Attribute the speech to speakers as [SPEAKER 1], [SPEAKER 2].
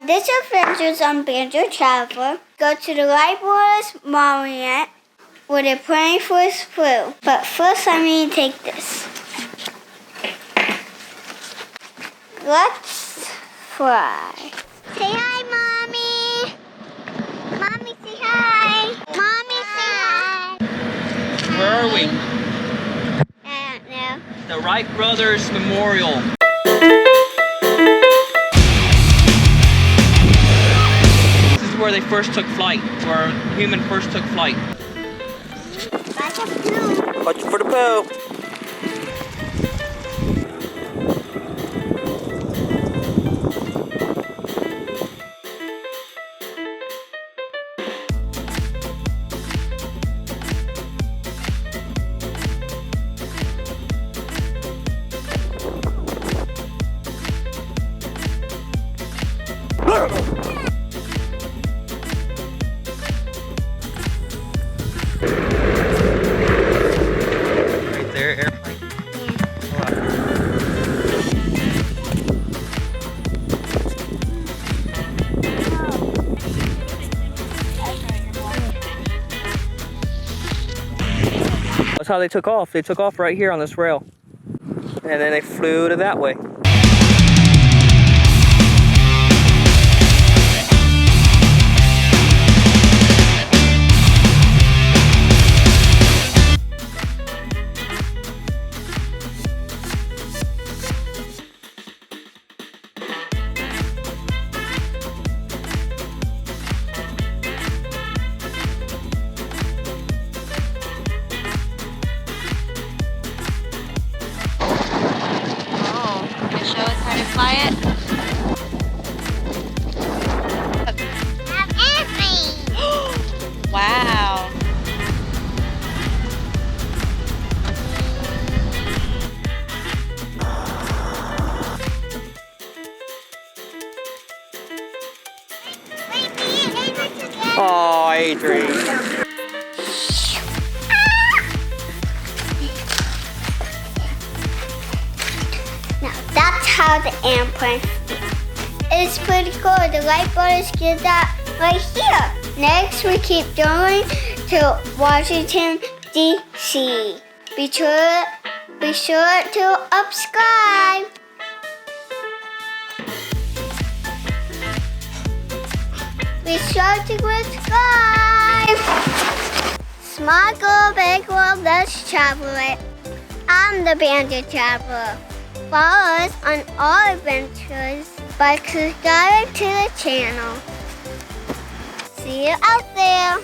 [SPEAKER 1] This adventure's on Banjoe Traveler. Go to the Wright Brothers Memorial where they're praying for his flu. But first I need to take this. Let's fly. Say hi, Mommy. Mommy, say hi. Mommy, say hi.
[SPEAKER 2] Where are we?
[SPEAKER 1] I don't know.
[SPEAKER 2] The Wright Brothers Memorial. This is where they first took flight, where human first took flight.
[SPEAKER 1] Watch out for the poo.
[SPEAKER 2] Watch for the poo. Right there, airplane. That's how they took off. They took off right here on this rail. And then they flew to that way.
[SPEAKER 3] Show us how to fly it.
[SPEAKER 1] Have airplane.
[SPEAKER 3] Wow.
[SPEAKER 2] Oh, Adrian.
[SPEAKER 1] Now that's how the airplane is pretty cool. The Wright Brothers did that right here. Next, we keep going to Washington, D.C. Be sure to subscribe. Be sure to subscribe. Smart girl, big world, let's travel it. I'm the Banjoe Traveler. Follow us on all adventures by subscribing to the channel. See you out there.